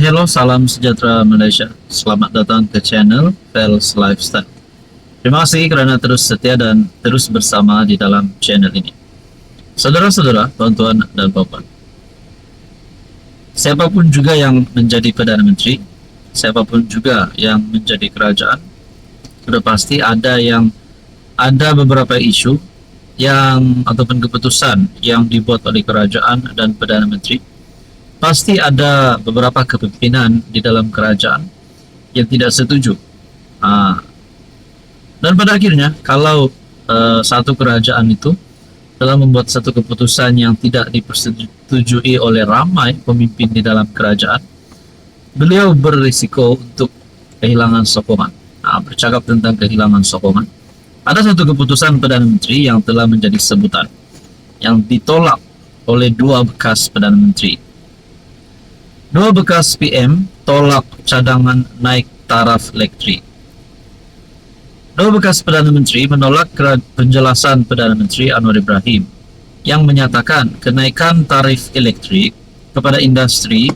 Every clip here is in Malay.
Hello, salam sejahtera Malaysia. Selamat datang ke channel Fels Lifestyle. Terima kasih kerana terus setia dan terus bersama di dalam channel ini. Saudara-saudara, tuan-tuan dan puan, siapapun juga yang menjadi Perdana Menteri, siapapun juga yang menjadi kerajaan, sudah pasti ada beberapa isu yang ataupun keputusan yang dibuat oleh kerajaan dan Perdana Menteri. Pasti ada beberapa kepimpinan di dalam kerajaan yang tidak setuju. Dan pada akhirnya, kalau satu kerajaan itu telah membuat satu keputusan yang tidak dipersetujui oleh ramai pemimpin di dalam kerajaan, beliau berisiko untuk kehilangan sokongan. Bercakap tentang kehilangan sokongan, ada satu keputusan Perdana Menteri yang telah menjadi sebutan, yang ditolak oleh dua bekas Perdana Menteri. Dua bekas PM tolak cadangan naik taraf elektrik. Dua bekas Perdana Menteri menolak penjelasan Perdana Menteri Anwar Ibrahim yang menyatakan kenaikan tarif elektrik kepada industri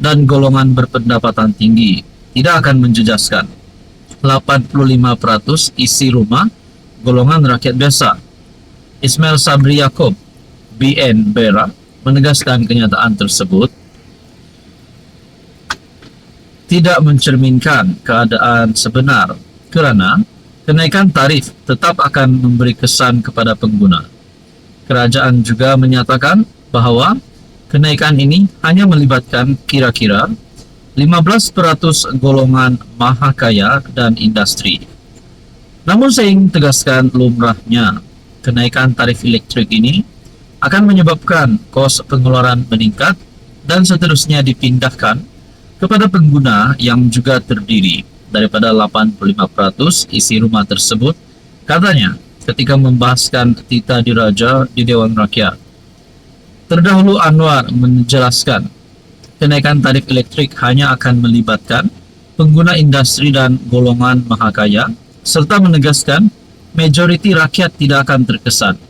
dan golongan berpendapatan tinggi tidak akan menjejaskan 85% isi rumah golongan rakyat biasa. Ismail Sabri Yaakob, BN Berak, menegaskan kenyataan tersebut tidak mencerminkan keadaan sebenar kerana kenaikan tarif tetap akan memberi kesan kepada pengguna. Kerajaan juga menyatakan bahawa kenaikan ini hanya melibatkan kira-kira 15% golongan maha kaya dan industri. Namun saya ingin tegaskan lumrahnya kenaikan tarif elektrik ini akan menyebabkan kos pengeluaran meningkat dan seterusnya dipindahkan kepada pengguna yang juga terdiri daripada 85% isi rumah tersebut, katanya ketika membahaskan Tita Diraja di Dewan Rakyat. Terdahulu Anwar menjelaskan kenaikan tarif elektrik hanya akan melibatkan pengguna industri dan golongan maha kaya, serta menegaskan majoriti rakyat tidak akan terkesan.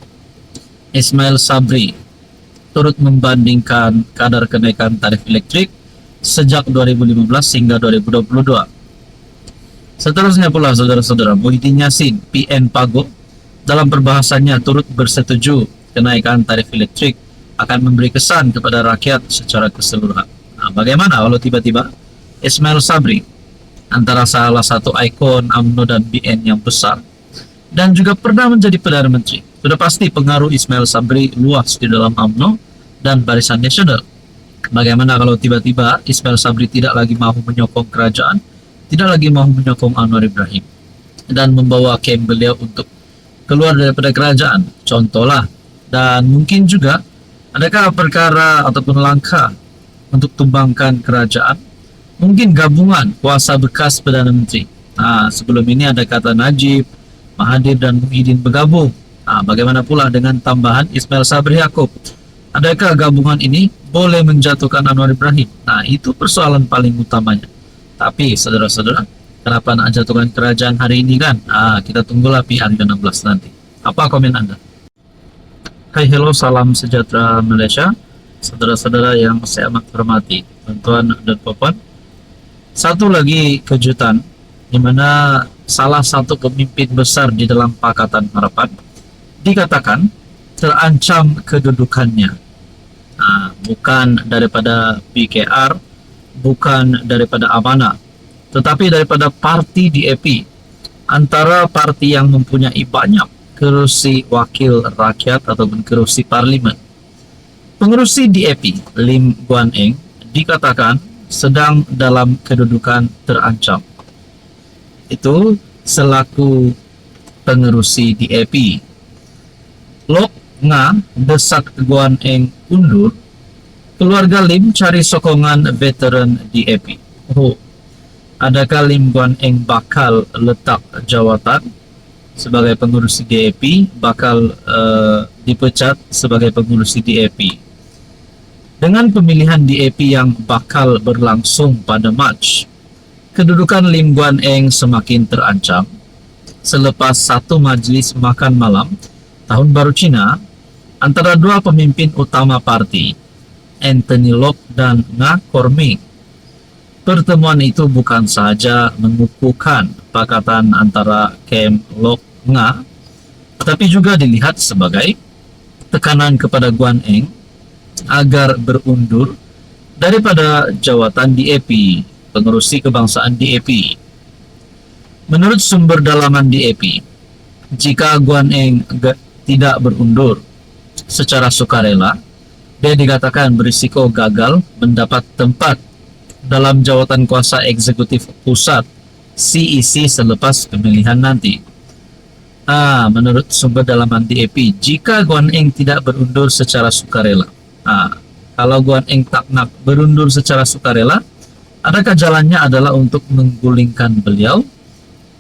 Ismail Sabri turut membandingkan kadar kenaikan tarif elektrik sejak 2015 hingga 2022. Seterusnya pula saudara-saudara, Muhyiddin Yassin, PN Pago, dalam perbahasannya turut bersetuju kenaikan tarif elektrik akan memberi kesan kepada rakyat secara keseluruhan. Bagaimana kalau tiba-tiba Ismail Sabri, antara salah satu ikon UMNO dan BN yang besar dan juga pernah menjadi Perdana Menteri, sudah pasti pengaruh Ismail Sabri luas di dalam UMNO dan Barisan Nasional. Bagaimana kalau tiba-tiba Ismail Sabri tidak lagi mahu menyokong kerajaan, tidak lagi mahu menyokong Anwar Ibrahim dan membawa kem beliau untuk keluar daripada kerajaan, contohlah. Dan mungkin juga adakah perkara ataupun langkah untuk tumbangkan kerajaan, mungkin gabungan kuasa bekas Perdana Menteri. Sebelum ini ada kata Najib, Mahathir dan Muhyiddin bergabung. Bagaimana pula dengan tambahan Ismail Sabri Yaakob? Adakah gabungan ini boleh menjatuhkan Anwar Ibrahim? Itu persoalan paling utamanya. Tapi saudara-saudara, kenapa nak jatuhkan kerajaan hari ini kan? Kita tunggulah PR ke-16 nanti. Apa komen Anda? Hai, hello, salam sejahtera Malaysia. Saudara-saudara yang saya amat hormati, tuan-tuan dan puan. Satu lagi kejutan, di mana salah satu pemimpin besar di dalam Pakatan Harapan dikatakan terancam kedudukannya. Bukan daripada PKR, bukan daripada Amanah, tetapi daripada parti DAP, antara parti yang mempunyai banyak kerusi wakil rakyat ataupun kerusi parlimen. Pengerusi DAP, Lim Guan Eng, dikatakan sedang dalam kedudukan terancam. Itu selaku pengerusi DAP. Lok Nga desak Guan Eng undur, keluarga Lim cari sokongan veteran DAP. Adakah Lim Guan Eng bakal letak jawatan sebagai pengurusi DAP, bakal dipecat sebagai pengurusi DAP? Dengan pemilihan DAP yang bakal berlangsung pada Mac, kedudukan Lim Guan Eng semakin terancam selepas satu majlis makan malam Tahun Baru Cina antara dua pemimpin utama parti, Anthony Lok dan Nga Korming. Pertemuan itu bukan sahaja mengukuhkan pakatan antara Kem Lok Nga, tetapi juga dilihat sebagai tekanan kepada Guan Eng agar berundur daripada jawatan DAP, pengerusi kebangsaan DAP. Menurut sumber dalaman DAP, jika Guan Eng tidak berundur secara sukarela, dia dikatakan berisiko gagal mendapat tempat dalam jawatan kuasa eksekutif pusat CEC selepas pemilihan nanti. Menurut sumber dalaman DAP, jika Guan Eng tidak berundur secara sukarela, kalau Guan Eng tak nak berundur secara sukarela, adakah jalannya adalah untuk menggulingkan beliau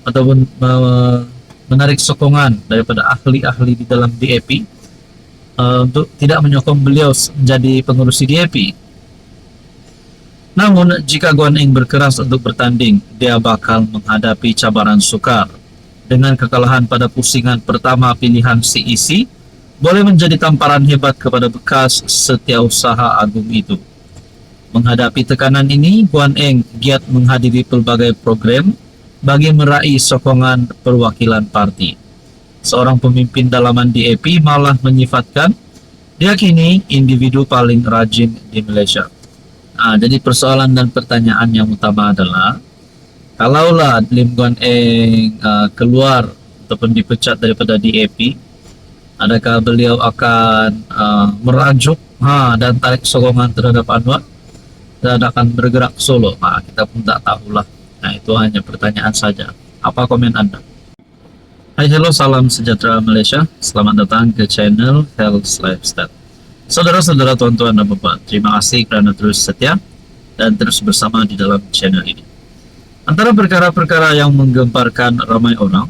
ataupun menarik sokongan daripada ahli-ahli di dalam DAP untuk tidak menyokong beliau menjadi pengurusi DAP. Namun, jika Guan Eng berkeras untuk bertanding, dia bakal menghadapi cabaran sukar. Dengan kekalahan pada pusingan pertama pilihan CEC, boleh menjadi tamparan hebat kepada bekas setiausaha agung itu. Menghadapi tekanan ini, Guan Eng giat menghadiri pelbagai program bagi meraih sokongan perwakilan parti. Seorang pemimpin dalaman DAP malah menyifatkan dia kini individu paling rajin di Malaysia. Jadi persoalan dan pertanyaan yang utama adalah, kalaulah Lim Guan Eng keluar ataupun dipecat daripada DAP, adakah beliau akan merajuk dan tarik sokongan terhadap Anwar dan akan bergerak solo? Kita pun tak tahulah. Itu hanya pertanyaan saja. Apa komen Anda? Hai, hello, salam sejahtera Malaysia. Selamat datang ke channel Health Lifestyle. Saudara-saudara, tuan-tuan dan bapak, terima kasih kerana terus setia dan terus bersama di dalam channel ini. Antara perkara-perkara yang menggemparkan ramai orang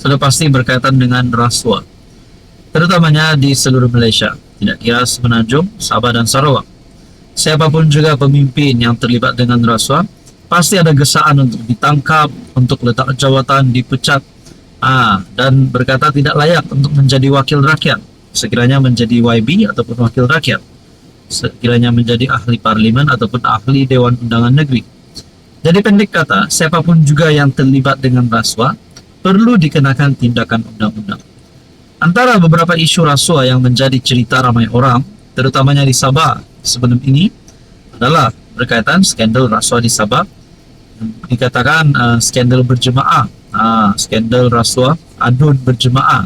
sudah pasti berkaitan dengan rasuah, terutamanya di seluruh Malaysia, tidak kira Semenanjung, Sabah dan Sarawak. Siapapun juga pemimpin yang terlibat dengan rasuah, pasti ada gesaan untuk ditangkap, untuk letak jawatan, dipecat, dan berkata tidak layak untuk menjadi wakil rakyat, sekiranya menjadi YB ataupun wakil rakyat, sekiranya menjadi ahli parlimen ataupun ahli Dewan Undangan Negeri. Jadi pendek kata, siapapun juga yang terlibat dengan rasuah perlu dikenakan tindakan undang-undang. Antara beberapa isu rasuah yang menjadi cerita ramai orang, terutamanya di Sabah sebelum ini, adalah berkaitan skandal rasuah di Sabah. Dikatakan skandal berjemaah, skandal rasuah adun berjemaah.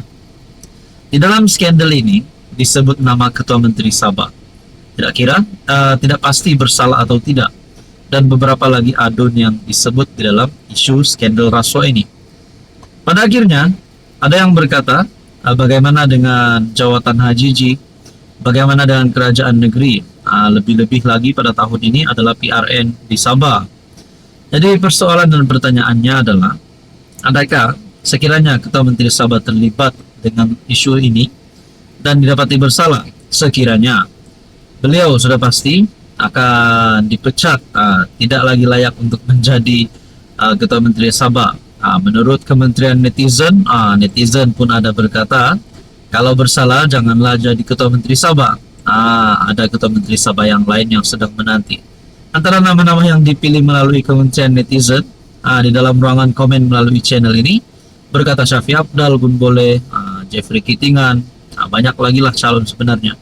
Di dalam skandal ini disebut nama Ketua Menteri Sabah, tidak pasti bersalah atau tidak, dan beberapa lagi adun yang disebut di dalam isu skandal rasuah ini. Pada akhirnya ada yang berkata, bagaimana dengan jawatan Haji, bagaimana dengan kerajaan negeri, lebih-lebih lagi pada tahun ini adalah PRN di Sabah. Jadi persoalan dan pertanyaannya adalah, adakah sekiranya Ketua Menteri Sabah terlibat dengan isu ini dan didapati bersalah, sekiranya beliau sudah pasti akan dipecat, tidak lagi layak untuk menjadi Ketua Menteri Sabah. Menurut Kementerian Netizen, netizen pun ada berkata, kalau bersalah janganlah jadi Ketua Menteri Sabah. Ada Ketua Menteri Sabah yang lain yang sedang menanti. Antara nama-nama yang dipilih melalui Kementerian Netizen di dalam ruangan komen melalui channel ini, berkata Syafi Abdal pun boleh, Jeffrey Kitingan, banyak lagi lah calon sebenarnya.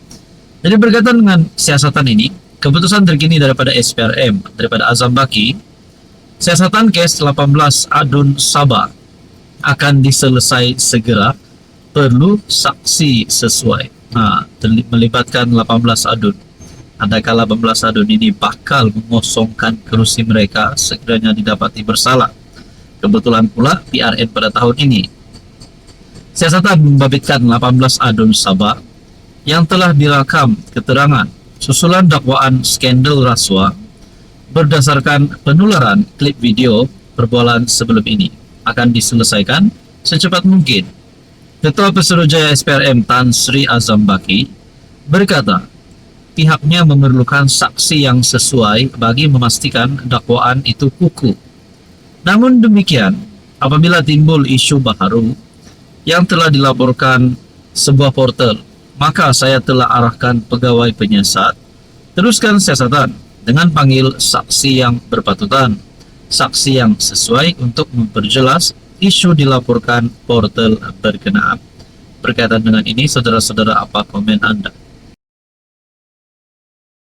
Jadi berkaitan dengan siasatan ini, keputusan terkini daripada SPRM, daripada Azam Baki, siasatan kes 18 adun Sabah akan diselesai segera, perlu saksi sesuai. Melibatkan 18 adun. Adakah 18 adun ini bakal mengosongkan kerusi mereka sekiranya didapati bersalah? Kebetulan pula PRN pada tahun ini. Siasatan membabitkan 18 adun Sabah yang telah direkam keterangan susulan dakwaan skandal rasuah berdasarkan penularan klip video perbualan sebelum ini akan diselesaikan secepat mungkin. Ketua Pesuruhjaya SPRM Tan Sri Azam Baki berkata, pihaknya memerlukan saksi yang sesuai bagi memastikan dakwaan itu kukuh. Namun demikian, apabila timbul isu baharu yang telah dilaporkan sebuah portal, maka saya telah arahkan pegawai penyiasat teruskan siasatan dengan panggil saksi yang berpatutan, saksi yang sesuai untuk memperjelas isu dilaporkan portal berkenaan. Berkaitan dengan ini, saudara-saudara, apa komen Anda?